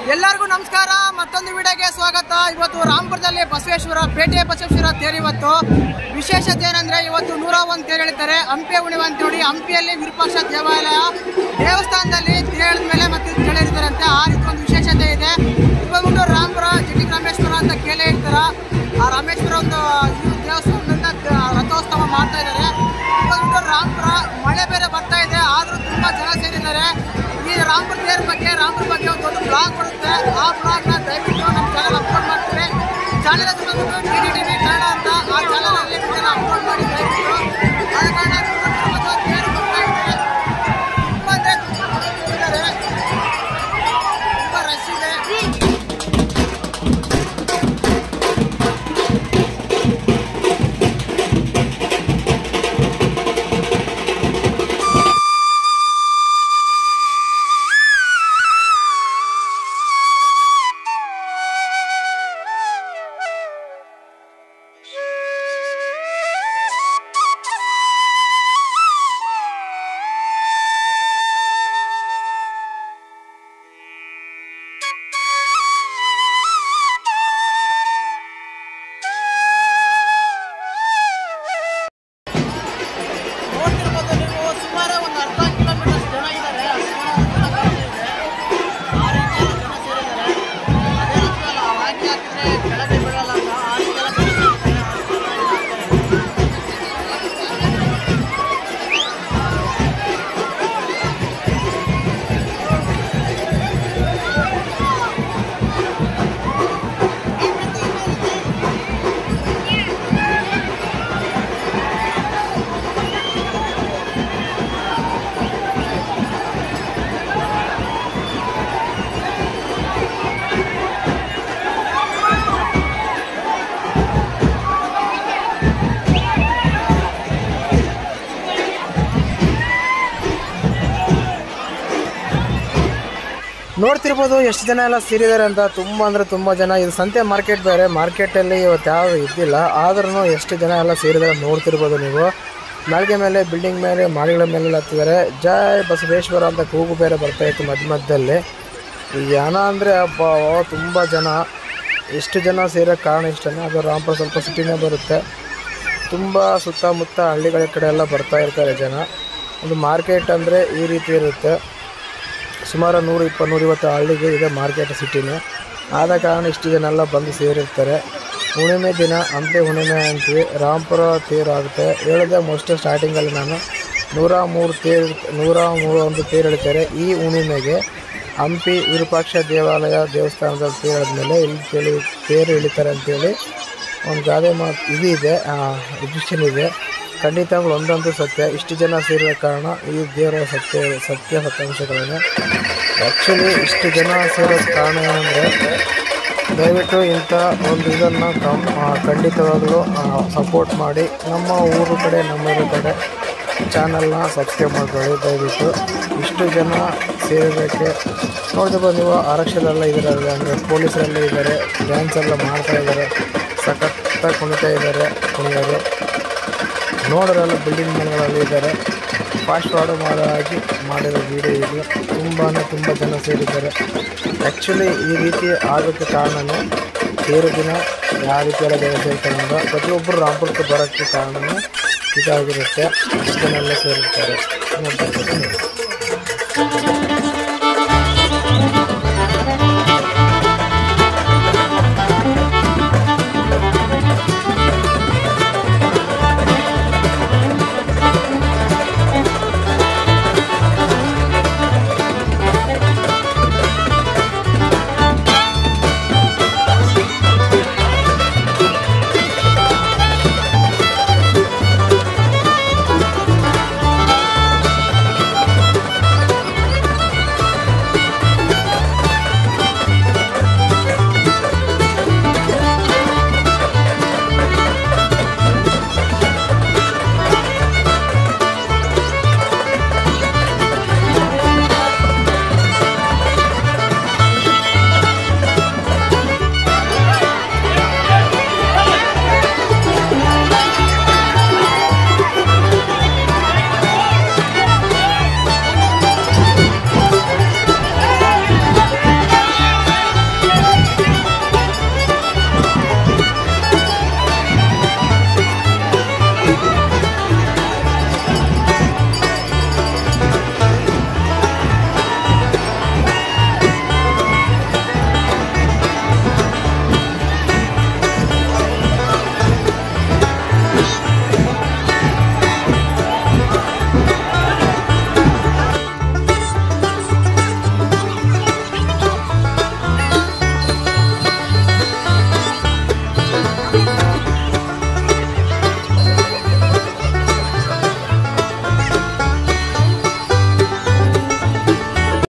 ಎಲ್ಲರಿಗೂ ನಮಸ್ಕಾರ. ಮತ್ತೊಂದು ವಿಡಿಯೋಗೆ ಸ್ವಾಗತ. ಇವತ್ತು ರಾಮಪುರದಲ್ಲಿ ಬಸವೇಶ್ವರ ಪೇಟೆ ಬಸವೇಶ್ವರ ತೇರು. ಇವತ್ತು ವಿಶೇಷತೆ ಏನಂದ್ರೆ ಇವತ್ತು 101 ತೇರು ಎಳಿತಾರೆ. ಹಂಪಿ ಉಣಿವೆ ಅಂತ ನೋಡಿ. ಹಂಪಿಯಲ್ಲಿ ವಿರೂಪಾಕ್ಷ ದೇವಸ್ಥಾನದಲ್ಲಿ ತೇರು ಮೇಲೆ ಮತ್ತೆ ತೇರು ಎಳಿತಾರಂತೆ. ಆ ರೀತಿ ಒಂದು ವಿಶೇಷತೆ ಇದೆ. ಇವಾಗ ರಾಮಪುರ ಜಟಿ ರಾಮೇಶ್ವರ ಅಂತ ಕೇಳೇ ಇರ್ತಾರ. ಆ ರಾಮೇಶ್ವರ ಒಂದು ದೇವಸ್ಥಾನದಿಂದ ರಥೋತ್ಸವ ಮಾಡ್ತಾ ಇದ್ದಾರೆ. ಇವಾಗ ರಾಮಪುರ ಮಳೆ ಬೇರೆ ಬರ್ತಾ ಇದೆ, ಆದ್ರೂ ತುಂಬಾ ಜನ ಸೇರಿದ್ದಾರೆ. ಈ ರಾಮಪುರ ತೇರು ಬಗ್ಗೆ ಒಂದು ದೊಡ್ಡ ಬ್ಲಾಗ್ ಬರುತ್ತೆ. ಆ ಬ್ಲಾಗ್ನ ದಯವಿಟ್ಟು ನಮ್ಮ ಚಾನಲ್ ಅಪ್ಲೋಡ್ ಮಾಡ್ತೀವಿ. ಚಾನಲ್ ಹೆಸರು DDTV ಕನ್ನಡ ಅಂತ. ಆ ಚಾನಲಲ್ಲಿ ಅಪ್ಲೋಡ್ ಮಾಡಿ ದಯವಿಟ್ಟು. ಆದ ಕಾರಣ ತೇರು ಬರ್ತಾ ಇದೆ. ತುಂಬ ರಶ್ ಇದೆ. ನೋಡ್ತಿರ್ಬೋದು ಎಷ್ಟು ಜನ ಎಲ್ಲ ಸೇರಿದ್ದಾರೆ ಅಂತ. ತುಂಬ ಅಂದರೆ ತುಂಬ ಜನ. ಇದು ಸಂತೆ ಮಾರ್ಕೆಟ್ ಬೇರೆ. ಮಾರ್ಕೆಟಲ್ಲಿ ಇವತ್ತು ಯಾವುದು ಇದ್ದಿಲ್ಲ, ಆದ್ರೂ ಎಷ್ಟು ಜನ ಎಲ್ಲ ಸೇರಿದ್ದಾರೆ ನೋಡ್ತಿರ್ಬೋದು ನೀವು. ನಾಲ್ಗೆ ಮೇಲೆ ಬಿಲ್ಡಿಂಗ್ ಮೇಲೆ ಮಾಡಿಗಳ ಮೇಲೆ ಹತ್ತಿದ್ದಾರೆ. ಜೈ ಬಸವೇಶ್ವರ ಅಂತ ಕೂಗು ಬೇರೆ ಬರ್ತಾಯಿತ್ತು ಮಧ್ಯದಲ್ಲಿ. ಈ ಜನ ಅಂದರೆ ಹಬ್ಬ ತುಂಬ ಜನ. ಎಷ್ಟು ಜನ ಸೇರೋಕ್ಕೆ ಕಾರಣ ಇಷ್ಟೇ. ಅದು ರಾಮಪುರ ಸ್ವಲ್ಪ ಸಿಟಿನೇ ಬರುತ್ತೆ. ತುಂಬ ಸುತ್ತಮುತ್ತ ಹಳ್ಳಿಗಳ ಕಡೆ ಎಲ್ಲ ಬರ್ತಾ ಇರ್ತಾರೆ ಜನ. ಒಂದು ಮಾರ್ಕೆಟ್ ಅಂದರೆ ಈ ರೀತಿ ಇರುತ್ತೆ. ಸುಮಾರು 120-150 ಹಳ್ಳಿಗೆ ಇದೆ ಮಾರ್ಕೆಟ್ ಸಿಟಿನೇ. ಆದ ಕಾರಣ ಇಷ್ಟು ಜನ ಎಲ್ಲ ಬಂದು ಸೇರಿರ್ತಾರೆ. ಹುಣ್ಣಿಮೆ ದಿನ ಹಂಪಿ ಹುಣ್ಣಿಮೆ ಅಂತೀವಿ. ರಾಮಪುರ ತೇರು ಆಗುತ್ತೆ. ಹೇಳಿದೆ ಮೋಸ್ಟ್ ಸ್ಟಾರ್ಟಿಂಗಲ್ಲಿ ನಾನು 101 ತೇರು ಎಳಿತಾರೆ. ಈ ಹುಣ್ಣಿಮೆಗೆ ಹಂಪಿ ವಿರೂಪಾಕ್ಷ ದೇವಸ್ಥಾನದಲ್ಲಿ ತೇರು ಎಳೆದ್ಮೇಲೆ ಇಲ್ಲಿ ತೇರು ಎಳಿತಾರೆ ಅಂತೇಳಿ ಒಂದು ಗಾದೆ ಮಾತು ಇದು ಇದೆ, ಎಜುಕೇಷನ್ ಇದೆ. ಖಂಡಿತವಾಗ್ಲೂ ಒಂದಂತೂ ಸತ್ಯ. ಇಷ್ಟು ಜನ ಸೇರಿದ ಕಾರಣ ಈ ದೇವರ ಸತ್ಯಾಂಶಗಳನ್ನು ಆ್ಯಕ್ಚುಲಿ ಇಷ್ಟು ಜನ ಸೇರೋಕ್ಕೆ ಕಾರಣ ಏನಂದರೆ ದಯವಿಟ್ಟು ಇಂಥ ಒಂದು ಇದನ್ನು ಖಂಡಿತವಾಗಲೂ ಸಪೋರ್ಟ್ ಮಾಡಿ. ನಮ್ಮ ಊರು ಕಡೆ ನಮ್ಮೂರ ಕಡೆ ಚಾನಲ್ನ ಸಬ್ಸ್ಕ್ರೈಬ್ ಮಾಡ್ಕೊಳ್ಳಿ ದಯವಿಟ್ಟು. ಇಷ್ಟು ಜನ ಸೇರೋದಕ್ಕೆ ನೋಡಿದ್ರೆ ನೀವು ಆರಕ್ಷರೆಲ್ಲ ಇದ್ದಾರೆ, ಅಂದರೆ ಪೊಲೀಸರೆಲ್ಲ ಇದ್ದಾರೆ, ಡ್ಯಾನ್ಸ್ ಎಲ್ಲ ಮಾಡ್ತಾಯಿದ್ದಾರೆ, ಸಖತ್ತಾಗಿ ಕುಣಿತಾ ಇದ್ದಾರೆ ಕುಣಿಯೋರು. ನೋಡೋರೆಲ್ಲ ಬಿಲ್ಡಿಂಗ್ ಮನೆಗಳಲ್ಲಿ ಇದ್ದಾರೆ. ಫಾಸ್ಟ್ ಫಾರ್ವರ್ಡ್ ಮಾಡಿರೋ ವೀಡಿಯೋ ಇದು. ತುಂಬ ಜನ ಸೇರಿದ್ದಾರೆ. ಆ್ಯಕ್ಚುಲಿ ಈ ರೀತಿ ಆಗೋಕ್ಕೆ ಕಾರಣವೇ ತೇರು ದಿನ ಯಾವ ರೀತಿಯೆಲ್ಲ ಜನ ಸೇರ್ತಾರೆ ಅಂದ್ರೆ ಪ್ರತಿಯೊಬ್ಬರು ರಾಮಪುರಕ್ಕೆ ಬರೋಕ್ಕೆ ಕಾರಣವೇ ಇದಾಗಿರುತ್ತೆ. ಇಷ್ಟು ಜನ ಎಲ್ಲ ಸೇರಿರ್ತಾರೆ.